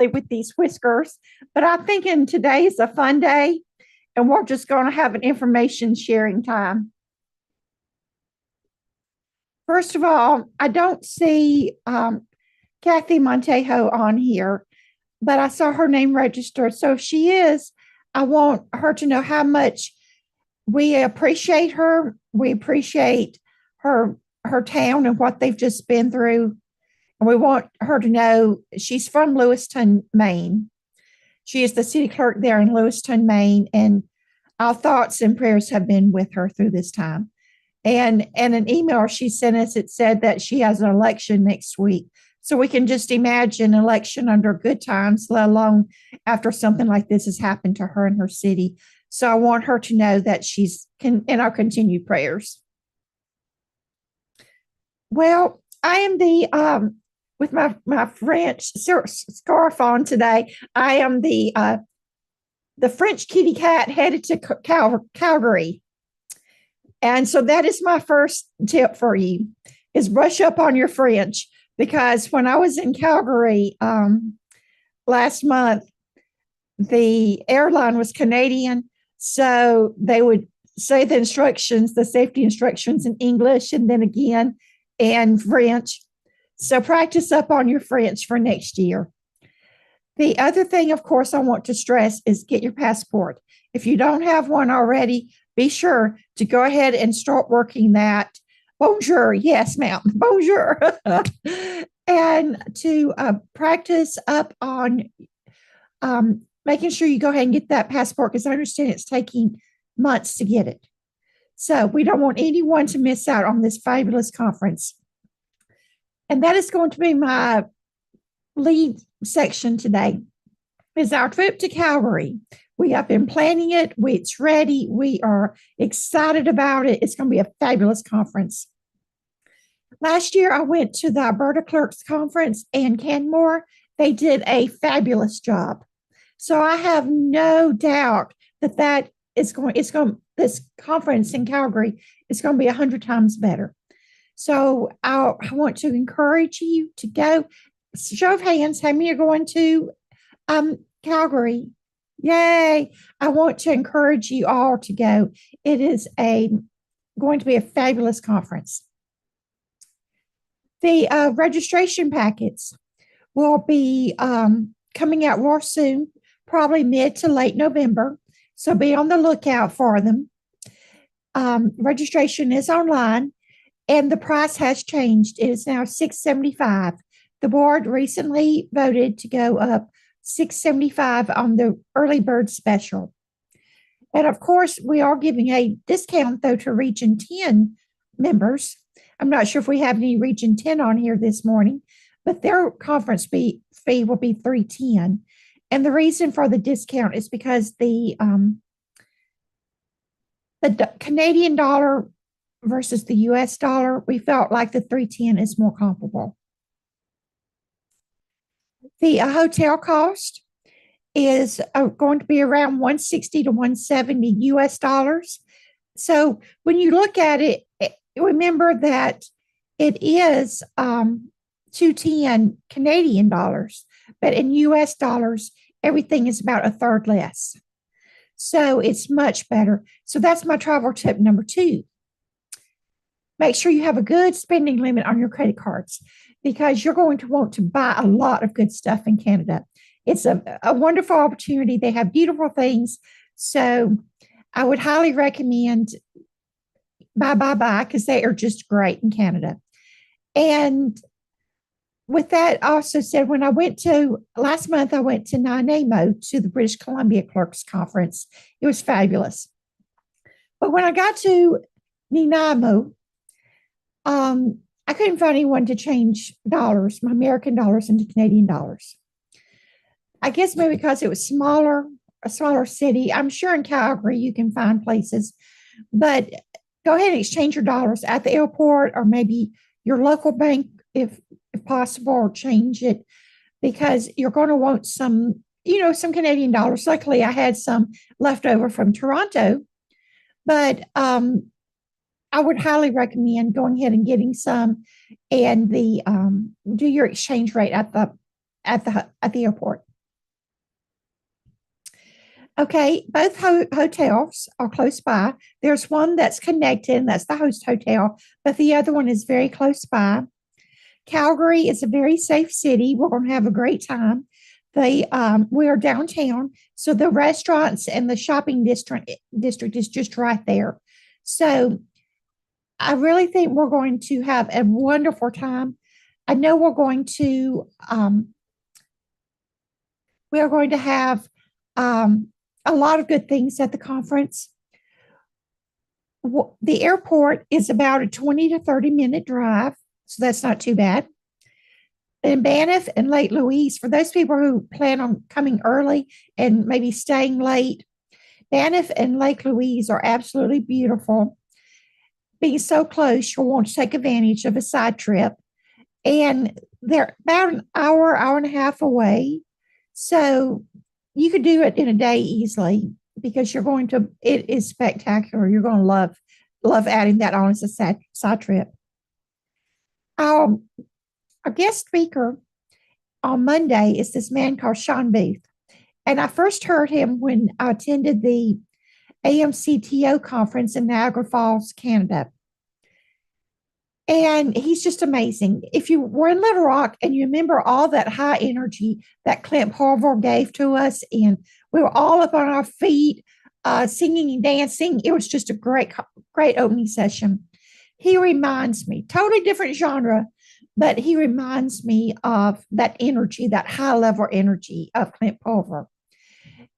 with these whiskers, but I'm thinking today is a fun day and we're just going to have an information sharing time. First of all, I don't see Kathy Montejo on here, but I saw her name registered. So if she is, I want her to know how much we appreciate her. We appreciate her town and what they've just been through. And we want her to know she's from Lewiston, Maine. She is the city clerk there in Lewiston, Maine, and our thoughts and prayers have been with her through this time. And an email she sent us, it said that she has an election next week. So we can just imagine an election under good times, let alone after something like this has happened to her in her city. So I want her to know that she's in our continued prayers. Well, I am with my French scarf on today. I am the French kitty cat headed to Calgary. And so that is my first tip for you is brush up on your French, because when I was in Calgary last month, the airline was Canadian. So they would say the instructions, the safety instructions in English, and then again in French. So practice up on your French for next year. The other thing, of course, I want to stress is get your passport. If you don't have one already, be sure to go ahead and start working that. Bonjour. Yes, ma'am. Bonjour. And to practice up on making sure you go ahead and get that passport, because I understand it's taking months to get it. So we don't want anyone to miss out on this fabulous conference. And that is going to be my lead section today, is our trip to Calgary. We have been planning it. It's ready. We are excited about it. It's going to be a fabulous conference. Last year, I went to the Alberta Clerks Conference in Canmore. They did a fabulous job. So I have no doubt that this conference in Calgary is going to be 100 times better. So I want to encourage you to go. Show of hands, how many are going to Calgary? Yay. I want to encourage you all to go. It is going to be a fabulous conference. The registration packets will be coming out more soon, probably mid to late November. So be on the lookout for them. Registration is online and the price has changed. It is now $6.75. The board recently voted to go up $6.75 on the early bird special. And of course, we are giving a discount, though, to Region 10 members. I'm not sure if we have any Region 10 on here this morning, but their conference fee will be $310. And the reason for the discount is because the Canadian dollar versus the US dollar, we felt like the $310 is more comparable. The hotel cost is going to be around $160 to $170 US dollars. So when you look at it, remember that it is $210 Canadian dollars, but in US dollars, everything is about a third less. So it's much better. So that's my travel tip number 2. Make sure you have a good spending limit on your credit cards, because you're going to want to buy a lot of good stuff in Canada. It's a wonderful opportunity. They have beautiful things. So I would highly recommend buy, because they are just great in Canada. And with that also said, when I went to, last month, I went to Nanaimo to the British Columbia Clerks Conference. It was fabulous. But when I got to Nanaimo, I couldn't find anyone to change dollars, my American dollars into Canadian dollars. I guess maybe because it was a smaller city. I'm sure in Calgary you can find places, but go ahead and exchange your dollars at the airport or maybe your local bank if possible, or change it, because you're going to want some Canadian dollars. Luckily, I had some left over from Toronto, but I would highly recommend going ahead and getting some, and do your exchange rate at the airport. Okay, both hotels are close by. There's one that's connected, and that's the host hotel, but the other one is very close by. Calgary is a very safe city. We're going to have a great time. We are downtown, so the restaurants and the shopping district is just right there. So I really think we're going to have a wonderful time. I know we are going to have a lot of good things at the conference. The airport is about a 20 to 30-minute drive, so that's not too bad. And Banff and Lake Louise, for those people who plan on coming early and maybe staying late, Banff and Lake Louise are absolutely beautiful. Being so close, you'll want to take advantage of a side trip. And they're about an hour, hour and a half away. So you could do it in a day easily because it is spectacular. You're going to love adding that on as a side trip. Our guest speaker on Monday is this man called Sean Booth. And I first heard him when I attended the AMCTO conference in Niagara Falls, Canada. And he's just amazing. If you were in Little Rock and you remember all that high energy that Clint Harville gave to us, and we were all up on our feet, singing and dancing, it was just a great opening session. He reminds me, totally different genre, but he reminds me of that energy, that high level energy of Clint Pulver.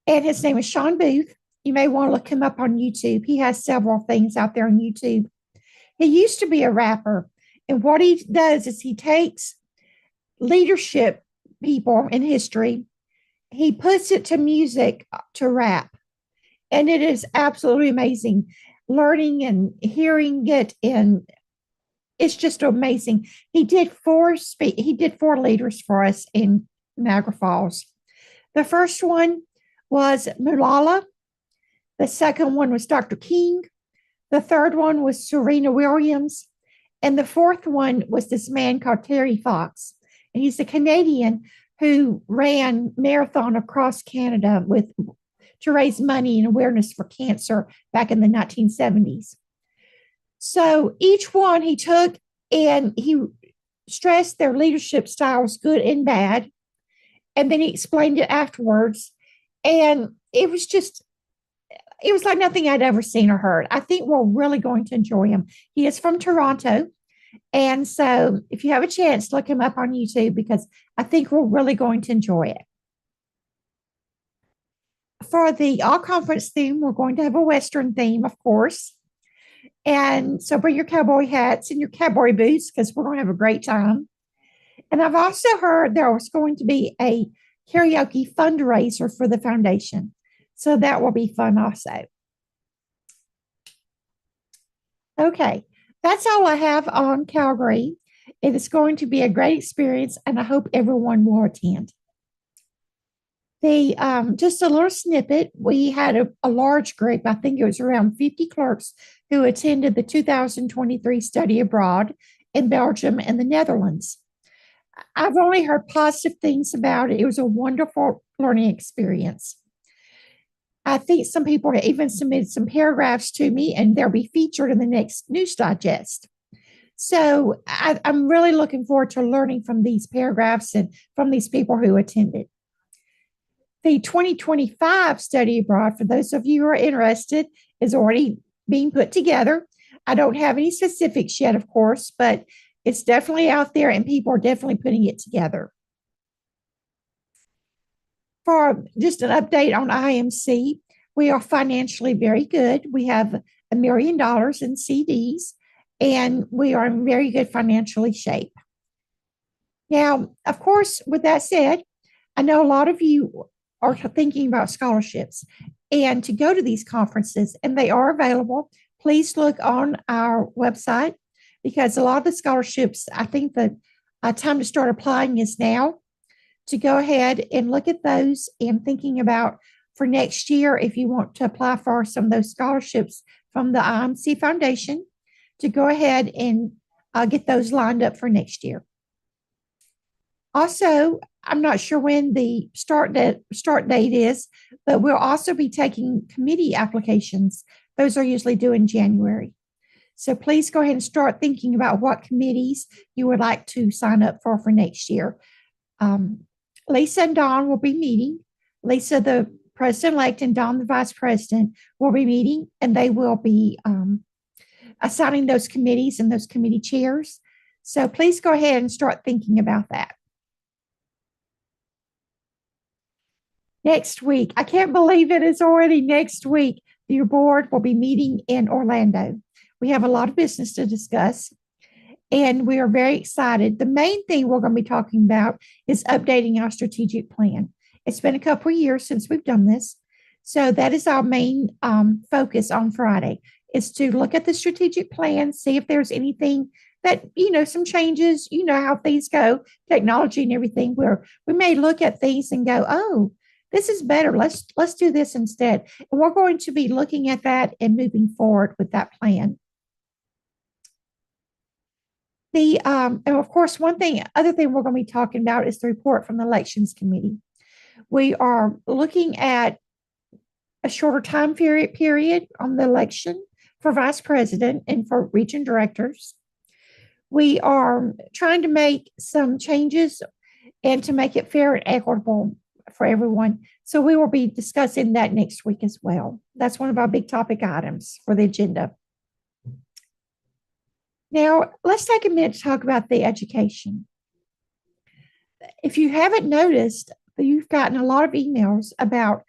And his name is Sean Booth. You may want to look him up on YouTube. He has several things out there on YouTube. He used to be a rapper. And what he does is he takes leadership people in history, he puts it to music to rap. And it is absolutely amazing learning and hearing it. And it's just amazing. He did four leaders for us in Niagara Falls. The first one was Mulala. The second one was Dr. King. The third one was Serena Williams. And the fourth one was this man called Terry Fox. And he's a Canadian who ran marathon across Canada to raise money and awareness for cancer back in the 1970s. So each one he took and he stressed their leadership styles, good and bad. And then he explained it afterwards. And it was like nothing I'd ever seen or heard. I think we're really going to enjoy him. He is from Toronto. And so if you have a chance, look him up on YouTube because I think we're really going to enjoy it. For the all conference theme, we're going to have a Western theme, of course. And so bring your cowboy hats and your cowboy boots because we're going to have a great time. And I've also heard there was going to be a karaoke fundraiser for the foundation. So that will be fun also. Okay, that's all I have on Calgary. It is going to be a great experience, and I hope everyone will attend. Just a little snippet, we had a large group, I think it was around 50 clerks who attended the 2023 study abroad in Belgium and the Netherlands. I've only heard positive things about it. It was a wonderful learning experience. I think some people have even submitted some paragraphs to me, and they'll be featured in the next News Digest. So I'm really looking forward to learning from these paragraphs and from these people who attended. The 2025 study abroad, for those of you who are interested, is already being put together. I don't have any specifics yet, of course, but it's definitely out there and people are definitely putting it together. For just an update on IMC, we are financially very good. We have $1 million in CDs, and we are in very good financially shape. Now, of course, with that said, I know a lot of you are thinking about scholarships and to go to these conferences, and they are available. Please look on our website because a lot of the scholarships, I think the time to start applying is now. To go ahead and look at those and thinking about for next year, if you want to apply for some of those scholarships from the IIMC Foundation, to go ahead and get those lined up for next year. Also, I'm not sure when the start date is, but we'll also be taking committee applications. Those are usually due in January. So please go ahead and start thinking about what committees you would like to sign up for next year. Lisa and Dawn will be meeting. Lisa, the president-elect, and Dawn, the vice president, will be meeting, and they will be assigning those committees and those committee chairs. So please go ahead and start thinking about that. Next week, I can't believe it is already next week. Your board will be meeting in Orlando. We have a lot of business to discuss, and we are very excited. The main thing we're going to be talking about is updating our strategic plan. It's been a couple of years since we've done this, so that is our main focus on Friday, is to look at the strategic plan, see if there's anything that, some changes, how things go, technology and everything, where we may look at things and go, oh, this is better. Let's do this instead. And we're going to be looking at that and moving forward with that plan. And of course, other thing we're going to be talking about is the report from the Elections Committee. We are looking at a shorter time period on the election for vice president and for region directors. We are trying to make some changes and to make it fair and equitable for everyone. So we will be discussing that next week as well. That's one of our big topic items for the agenda. Now, let's take a minute to talk about the education. If you haven't noticed, you've gotten a lot of emails about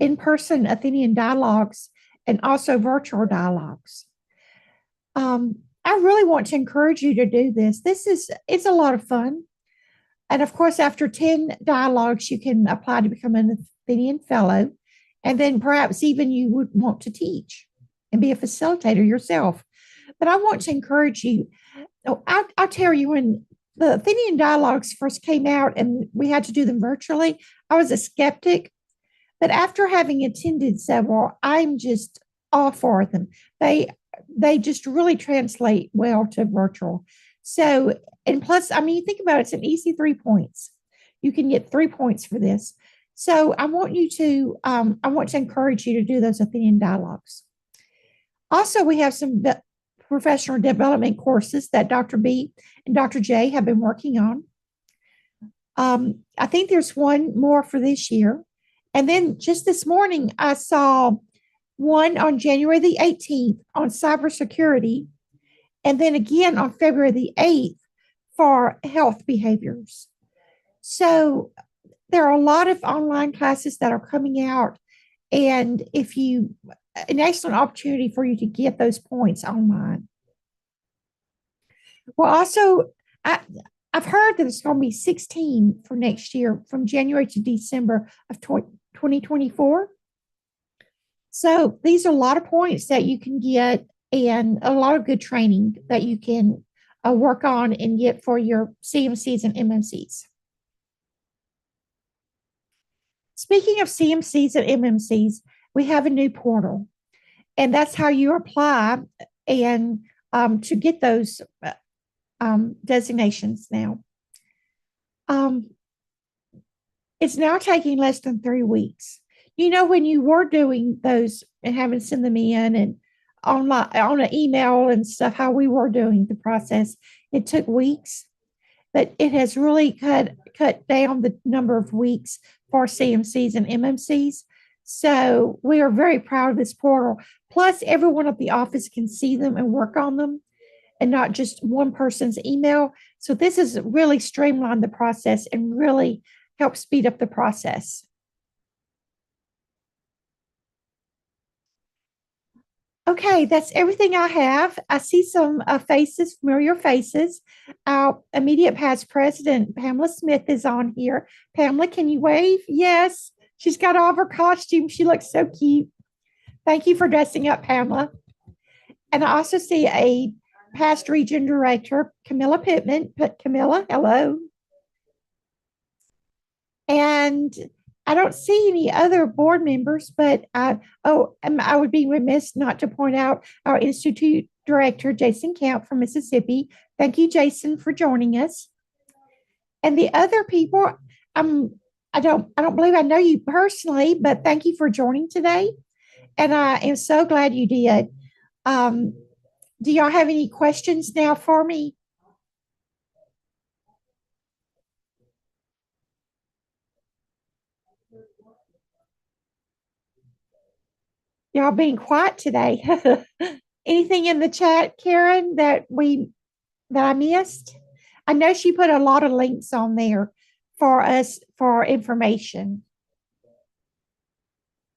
in-person Athenian dialogues and also virtual dialogues. I really want to encourage you to do this. It's a lot of fun. And of course, after 10 dialogues, you can apply to become an Athenian Fellow. And then perhaps even you would want to teach and be a facilitator yourself. But I want to encourage you. I'll tell you, when the Athenian dialogues first came out and we had to do them virtually, I was a skeptic. But after having attended several, I'm just all for them. They just really translate well to virtual. So, and plus, you think about it, it's an easy 3 points. You can get 3 points for this. So I want to encourage you to do those Athenian dialogues. Also, we have some professional development courses that Dr. B and Dr. J have been working on. I think there's one more for this year. And then just this morning, I saw one on January the 18th on cybersecurity, and then again on February the 8th for health behaviors. So there are a lot of online classes that are coming out, and an excellent opportunity for you to get those points online. Well, also, I've heard that it's going to be 16 for next year from January to December of 2024. So these are a lot of points that you can get and a lot of good training that you can work on and get for your CMCs and MMCs. Speaking of CMCs and MMCs, we have a new portal, and that's how you apply and to get those designations now. It's now taking less than 3 weeks. When you were doing those and having to send them in and on an email and stuff, how we were doing the process, it took weeks, but it has really cut down the number of weeks for CMCs and MMCs. So we are very proud of this portal. Plus, everyone at the office can see them and work on them, and not just one person's email. So this has really streamlined the process and really helped speed up the process. Okay, that's everything I have. I see some faces, familiar faces. Our immediate past president, Pamela Smith, is on here. Pamela, can you wave? Yes, she's got all of her costumes. She looks so cute. Thank you for dressing up, Pamela. And I also see a past region director, Camilla Pittman. Camilla, hello. And I don't see any other board members, but I would be remiss not to point out our Institute Director, Jason Camp from Mississippi. Thank you, Jason, for joining us. And the other people, I I don't believe I know you personally, but thank you for joining today. And I am so glad you did. Um, do y'all have any questions now for me? Y'all being quiet today. Anything in the chat, Karen, that I missed? I know she put a lot of links on there for us for information.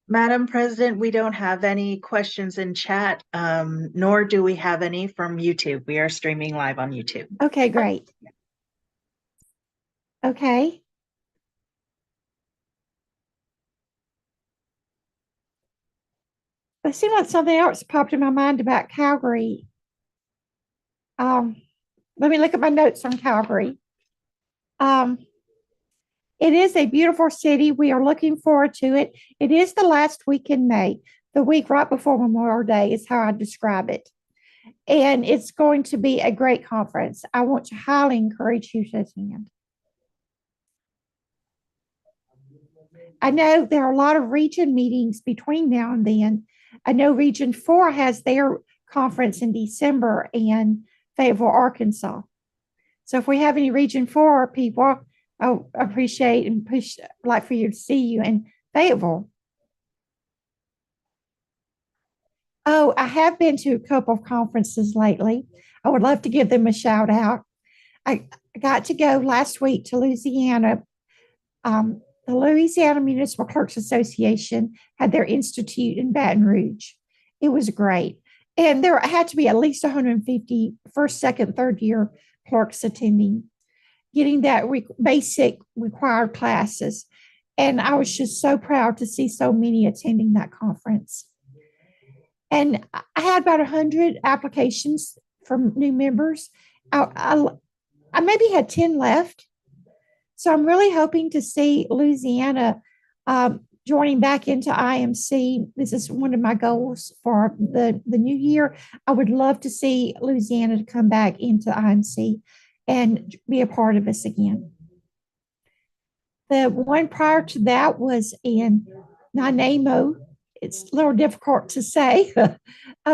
Madam President, we don't have any questions in chat, nor do we have any from YouTube. We are streaming live on YouTube. Okay, great. Okay. It seemed like something else popped in my mind about Calgary. Um, Let me look at my notes on Calgary. Um, it is a beautiful city. We are looking forward to it. It is the last week in May, the week right before Memorial Day is how I describe it. And it's going to be a great conference. I want to highly encourage you to attend. I know there are a lot of region meetings between now and then. I know Region 4 has their conference in December in Fayetteville, Arkansas. So if we have any Region 4 people, I appreciate and like for you to see you in Fayetteville. Oh, I have been to a couple of conferences lately. I would love to give them a shout out. I got to go last week to Louisiana. The Louisiana Municipal Clerks Association had their institute in Baton Rouge. It was great. And there had to be at least 150 first, second, third year clerks attending, getting that basic required classes. And I was just so proud to see so many attending that conference. And I had about 100 applications from new members. I maybe had 10 left. So I'm really hoping to see Louisiana joining back into IMC. This is one of my goals for the new year. I would love to see Louisiana to come back into IMC and be a part of us again. The one prior to that was in Nanaimo. It's a little difficult to say,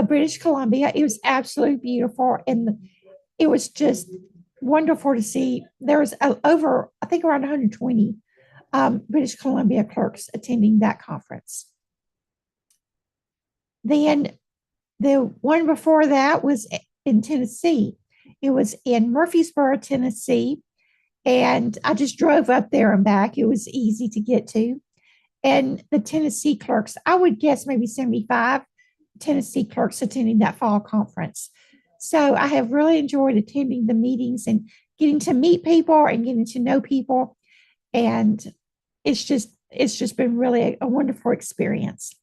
British Columbia. It was absolutely beautiful. And it was just wonderful to see. There was over, I think, around 120 British Columbia clerks attending that conference. Then the one before that was in Tennessee. It was in Murfreesboro, Tennessee. And I just drove up there and back. It was easy to get to. And the Tennessee clerks, I would guess maybe 75 Tennessee clerks attending that fall conference. So I have really enjoyed attending the meetings and getting to meet people and getting to know people. And it's just been really a wonderful experience.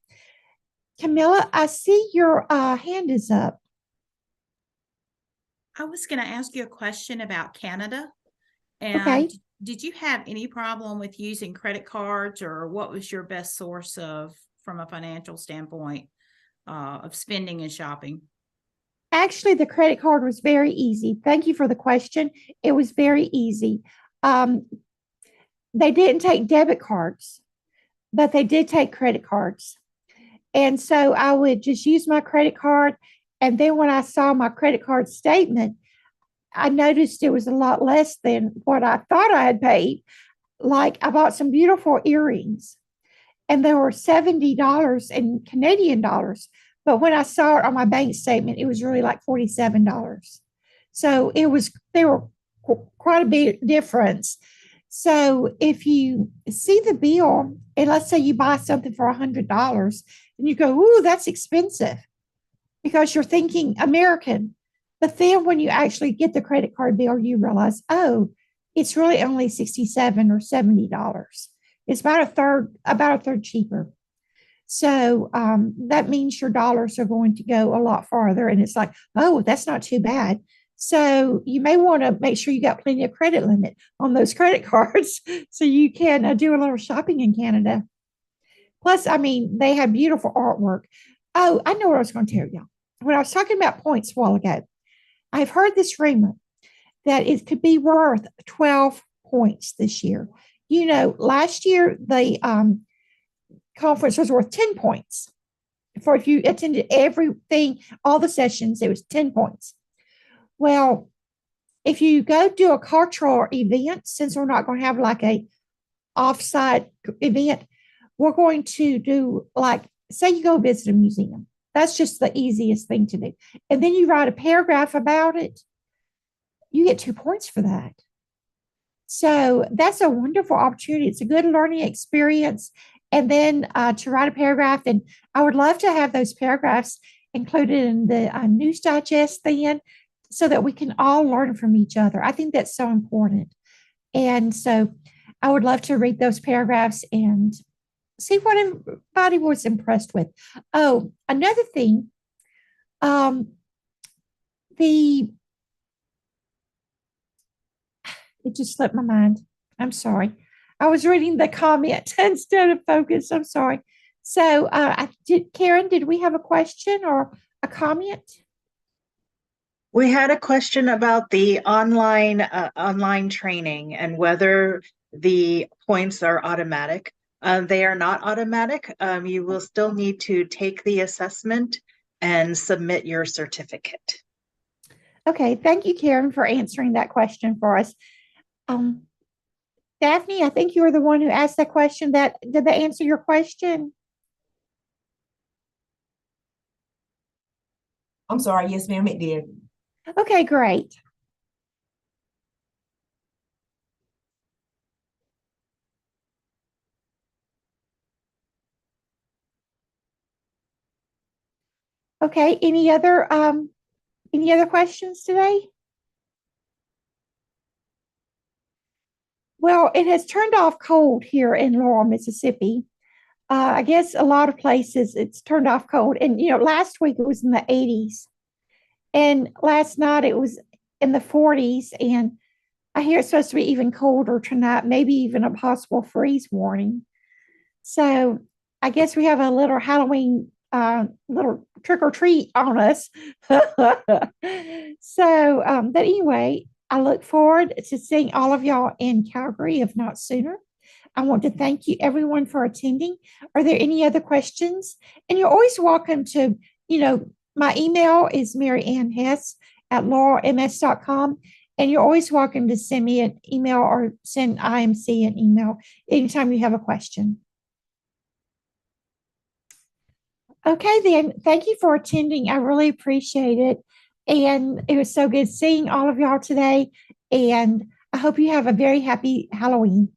Camilla, I see your hand is up. I was going to ask you a question about Canada. And Okay. Did you have any problem with using credit cards, or what was your best source of, from a financial standpoint, of spending and shopping? Actually, the credit card was very easy. Thank you for the question. It was very easy. They didn't take debit cards, but they did take credit cards. And so I would just use my credit card. And then when I saw my credit card statement, I noticed it was a lot less than what I thought I had paid. Like I bought some beautiful earrings and they were $70 in Canadian dollars. But when I saw it on my bank statement, it was really like $47. So they were quite a big difference. So if you see the bill, and let's say you buy something for $100 and you go, ooh, that's expensive, because you're thinking American. But then when you actually get the credit card bill, you realize, oh, it's really only $67 or $70. It's about a third cheaper. So that means your dollars are going to go a lot farther. And it's like, oh, that's not too bad. So you may want to make sure you got plenty of credit limit on those credit cards so you can do a little shopping in Canada. Plus, I mean, they have beautiful artwork. Oh, I know what I was going to tell you. When I was talking about points a while ago, I've heard this rumor that it could be worth 12 points this year. last year the conference was worth 10 points. For if you attended everything, all the sessions, it was 10 points. Well, if you go do a cultural event, since we're not going to have like a offsite event, we're going to do like, say you go visit a museum. That's just the easiest thing to do. And then you write a paragraph about it. You get 2 points for that. So that's a wonderful opportunity. It's a good learning experience. And then to write a paragraph. And I would love to have those paragraphs included in the News Digest then, so that we can all learn from each other. I think that's so important. And so I would love to read those paragraphs and see what everybody was impressed with. Oh, another thing, it just slipped my mind. I'm sorry. I was reading the comment instead of focus. I'm sorry. So Karen, did we have a question or a comment? We had a question about the online training and whether the points are automatic. They are not automatic. You will still need to take the assessment and submit your certificate. Okay, thank you, Karen, for answering that question for us. Daphne, I think you were the one who asked that question. Did they answer your question? I'm sorry. Yes, ma'am, it did. Okay, great. Okay, any other questions today? Well, it has turned off cold here in Laurel, Mississippi. I guess a lot of places it's turned off cold. And, last week it was in the 80s. And last night it was in the 40s. And I hear it's supposed to be even colder tonight, maybe even a possible freeze warning. So I guess we have a little Halloween, little trick or treat on us. But anyway, I look forward to seeing all of y'all in Calgary, if not sooner. I want to thank you, everyone, for attending. Are there any other questions? And you're always welcome to, my email is maryanhess@laurelms.com. And you're always welcome to send me an email or send IMC an email anytime you have a question. Okay, then. Thank you for attending. I really appreciate it. And it was so good seeing all of y'all today. And I hope you have a very happy Halloween.